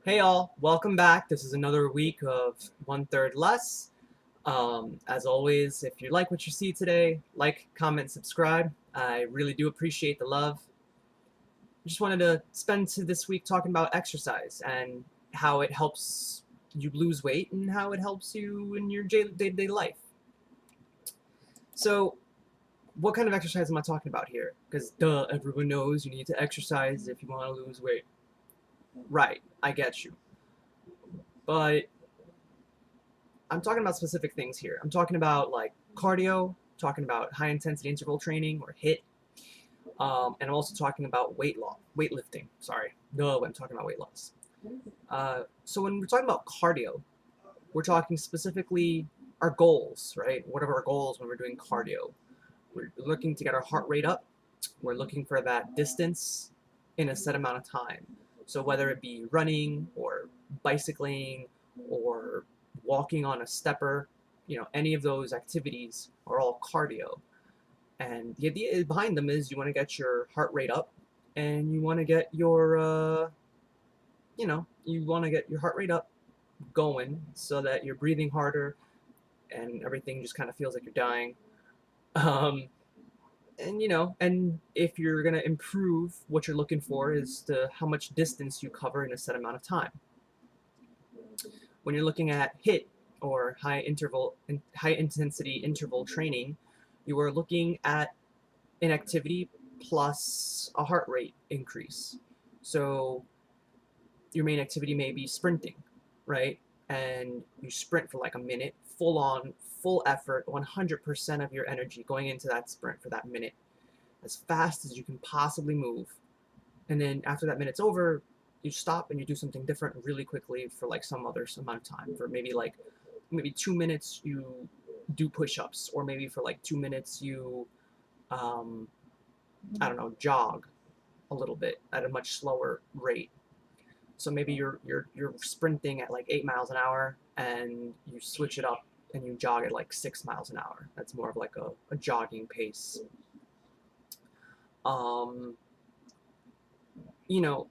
Hey all, welcome back. This is another week of One Third Less. As always, if you like what you see today, like, comment, subscribe. I really do appreciate the love. I just wanted to spend this week talking about exercise and how it helps you lose weight and how it helps you in your day-to-day life. So, what kind of exercise am I talking about here? Because duh, everyone knows you need to exercise if you want to lose weight. Right, I get you. But I'm talking about specific things here. I'm talking about like cardio, talking about high intensity interval training or HIIT, and I'm also talking about weightlifting. Sorry, no, I'm talking about weight loss. So when we're talking about cardio, we're talking specifically our goals, right? What are our goals when we're doing cardio? We're looking to get our heart rate up. We're looking for that distance in a set amount of time. So whether it be running or bicycling or walking on a stepper, any of those activities are all cardio. And the idea behind them is you want to get your heart rate up and you want to get you want to get your heart rate up going so that you're breathing harder and everything just kind of feels like you're dying. Um, and if you're going to improve, what you're looking for is how much distance you cover in a set amount of time. When you're looking at HIIT or high intensity interval training, you are looking at an activity plus a heart rate increase. So your main activity may be sprinting, right? And you sprint for like a minute, full on, full effort, 100% of your energy going into that sprint for that minute, as fast as you can possibly move. And then after that minute's over, you stop and you do something different really quickly for like some other amount of time. For maybe 2 minutes you do push-ups, or maybe for like 2 minutes you um, I don't know, jog a little bit at a much slower rate. So maybe you're sprinting at like 8 miles an hour and you switch it up and you jog at like 6 miles an hour. That's more of like a jogging pace. Um, you know,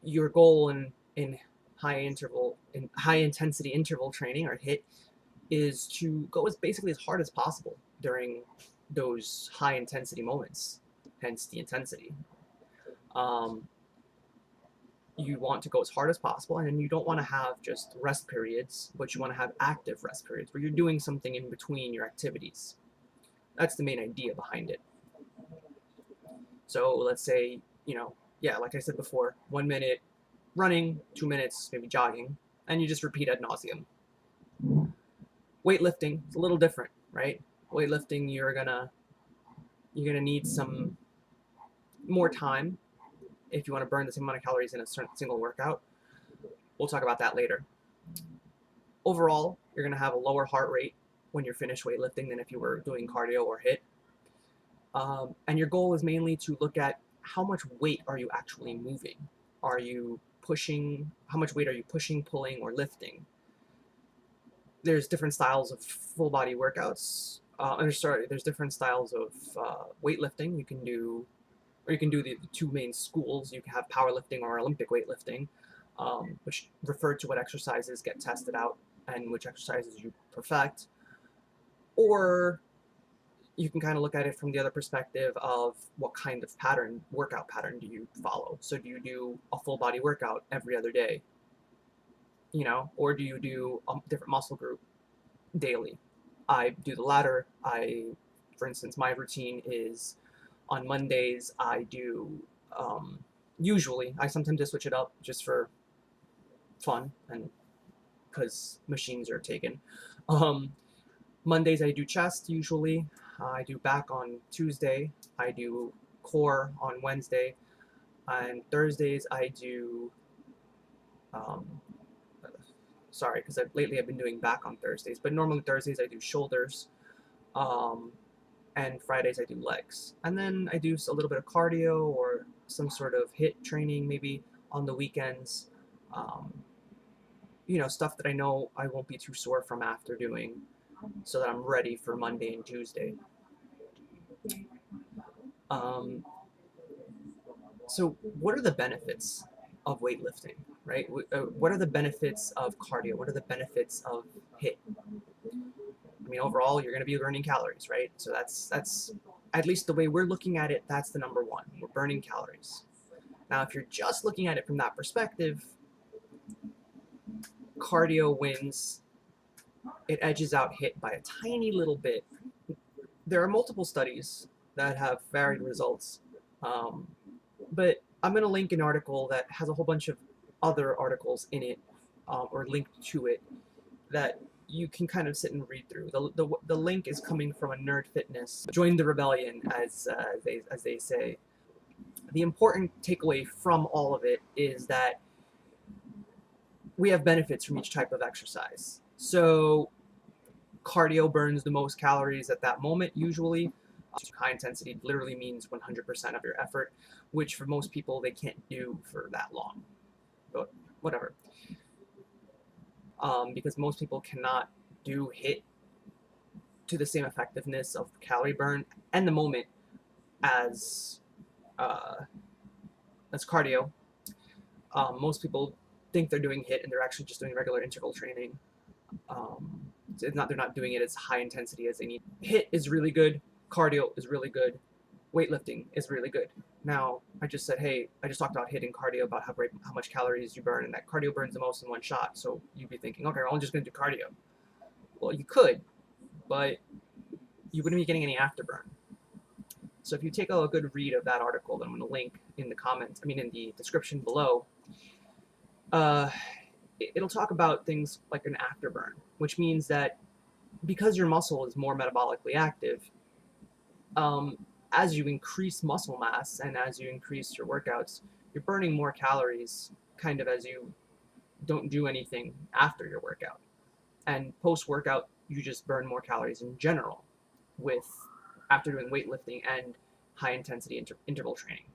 your goal in high intensity interval training or HIIT is to go as basically as hard as possible during those high intensity moments, hence the intensity. Um, you want to go as hard as possible, and you don't want to have just rest periods, but you want to have active rest periods where you're doing something in between your activities. That's the main idea behind it. So let's say, yeah, like I said before, 1 minute running, 2 minutes maybe jogging, and you just repeat ad nauseum. Weightlifting is a little different, right? Weightlifting, you're gonna need some more time if you want to burn the same amount of calories in a certain single workout. We'll talk about that later. Overall, you're gonna have a lower heart rate when you're finished weightlifting than if you were doing cardio or HIIT. And your goal is mainly to look at how much weight are you actually moving. Are you pushing? How much weight are you pushing, pulling, or lifting? There's different styles of full body workouts. There's different styles of weightlifting. You can do the two main schools. You can have powerlifting or Olympic weightlifting, which refer to what exercises get tested out and which exercises you perfect. Or you can kind of look at it from the other perspective of what kind of workout pattern do you follow. So do you do a full body workout every other day, or do you do a different muscle group daily? I do the latter. For instance, my routine is on Mondays I do, usually, I sometimes just switch it up just for fun and because machines are taken. Um, Mondays I do chest usually. I do back on Tuesday. I do core on Wednesday. And Thursdays I do, um, sorry, because lately I've been doing back on Thursdays, but normally Thursdays I do shoulders. Um, and Fridays I do legs. And then I do a little bit of cardio or some sort of HIIT training maybe on the weekends. Um, stuff that I know I won't be too sore from after doing so that I'm ready for Monday and Tuesday. Um, so what are the benefits of weightlifting, right? What are the benefits of cardio? What are the benefits of HIIT? I mean, overall, you're going to be burning calories, right? So that's at least the way we're looking at it. That's the number one. We're burning calories. Now, if you're just looking at it from that perspective, cardio wins. It edges out HIIT by a tiny little bit. There are multiple studies that have varied results, um, but I'm going to link an article that has a whole bunch of other articles in it, or linked to it, that you can kind of sit and read through. The link is coming from a NerdFitness. Join the rebellion, as they say. The important takeaway from all of it is that we have benefits from each type of exercise. So cardio burns the most calories at that moment usually. High intensity literally means 100% of your effort, which for most people they can't do for that long. But whatever. Because most people cannot do HIIT to the same effectiveness of calorie burn and the moment as cardio. Most people think they're doing HIIT and they're actually just doing regular interval training. They're not doing it as high intensity as they need. HIIT is really good. Cardio is really good. Weightlifting is really good. Now, I just said, hey, I just talked about HIIT and cardio, about how much calories you burn, and that cardio burns the most in one shot. So you'd be thinking, okay, well, I'm just going to do cardio. Well, you could, but you wouldn't be getting any afterburn. So if you take a good read of that article that I'm going to link in the description below, it'll talk about things like an afterburn, which means that because your muscle is more metabolically active, as you increase muscle mass and as you increase your workouts, you're burning more calories kind of as you don't do anything after your workout. And post-workout, you just burn more calories in general after doing weightlifting and high-intensity interval training.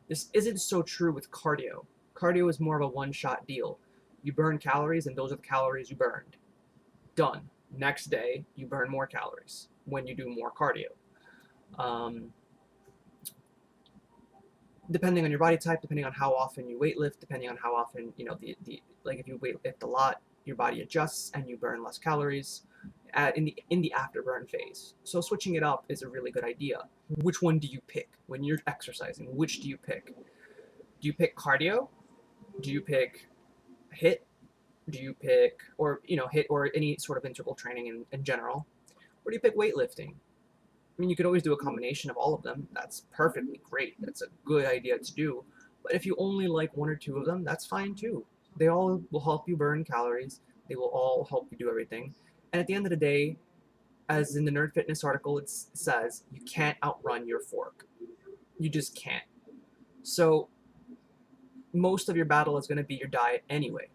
This isn't so true with cardio. Cardio is more of a one-shot deal. You burn calories, and those are the calories you burned. Done. Next day, you burn more calories when you do more cardio. Depending on your body type, depending on how often you weightlift, depending on how often, like if you weightlift a lot, your body adjusts and you burn less calories in the afterburn phase. So switching it up is a really good idea. Which one do you pick when you're exercising? Which do you pick? Do you pick cardio? Do you pick HIIT? Do you pick, HIIT or any sort of interval training in general? Or do you pick weightlifting? I mean, you could always do a combination of all of them. That's perfectly great. That's a good idea to do. But if you only like one or two of them, that's fine too. They all will help you burn calories. They will all help you do everything. And at the end of the day, as in the Nerd Fitness article, it says, you can't outrun your fork. You just can't. So most of your battle is going to be your diet anyway.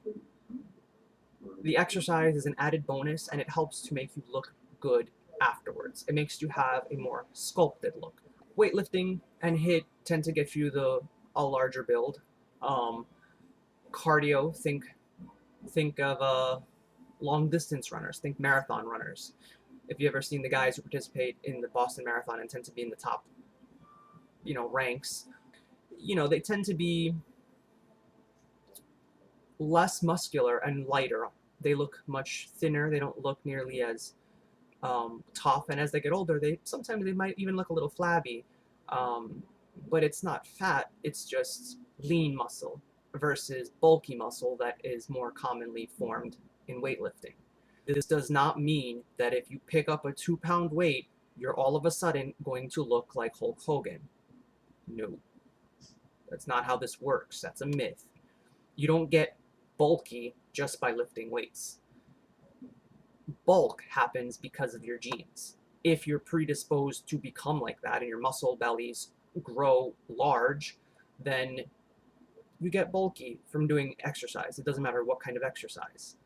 The exercise is an added bonus, and it helps to make you look good afterwards. It makes you have a more sculpted look. Weightlifting and HIIT tend to get you a larger build. Cardio, think of long distance runners, think marathon runners. If you ever seen the guys who participate in the Boston Marathon and tend to be in the top, ranks, they tend to be less muscular and lighter. They look much thinner. They don't look nearly as tough, and as they get older, sometimes they might even look a little flabby, but it's not fat, it's just lean muscle versus bulky muscle that is more commonly formed in weightlifting. This does not mean that if you pick up a 2-pound weight, you're all of a sudden going to look like Hulk Hogan. No, that's not how this works. That's a myth. You don't get bulky just by lifting weights. Bulk happens because of your genes. If you're predisposed to become like that and your muscle bellies grow large, then you get bulky from doing exercise. It doesn't matter what kind of exercise.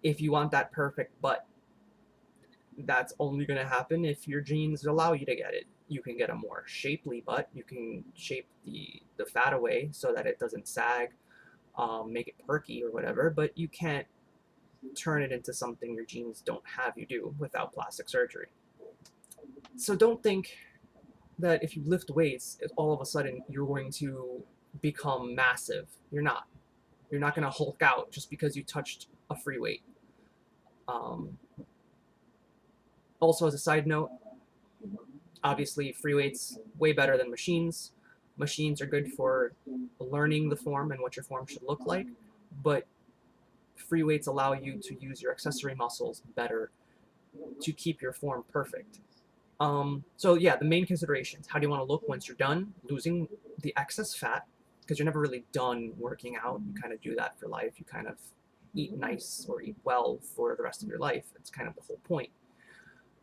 If you want that perfect butt, that's only going to happen if your genes allow you to get it. You can get a more shapely butt. You can shape the fat away so that it doesn't sag, make it perky or whatever, but you can't turn it into something your genes don't have you do without plastic surgery. So don't think that if you lift weights, all of a sudden you're going to become massive. You're not. You're not going to Hulk out just because you touched a free weight. Also, as a side note, obviously free weights way better than machines. Machines are good for learning the form and what your form should look like, but free weights allow you to use your accessory muscles better to keep your form perfect. So yeah, the main considerations: how do you want to look once you're done losing the excess fat? Because you're never really done working out. You kind of do that for life. You kind of eat nice or eat well for the rest of your life. It's kind of the whole point.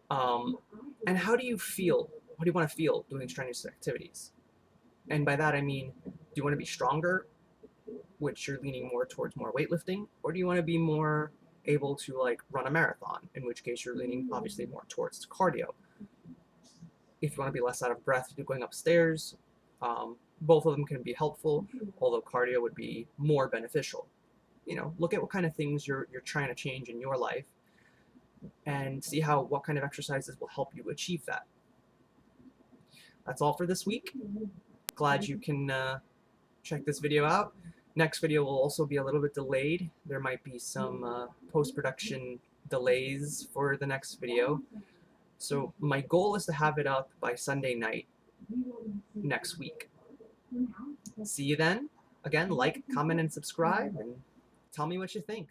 And how do you feel? How do you want to feel doing strenuous activities? And by that I mean, do you want to be stronger, which you're leaning more towards more weightlifting, or do you want to be more able to like run a marathon, in which case you're leaning obviously more towards cardio? If you want to be less out of breath going upstairs, both of them can be helpful, although cardio would be more beneficial. Look at what kind of things you're trying to change in your life and see what kind of exercises will help you achieve that. That's all for this week. Glad you can check this video out. Next video will also be a little bit delayed. There might be some post-production delays for the next video. So my goal is to have it up by Sunday night next week. See you then. Again, like, comment, and subscribe, and tell me what you think.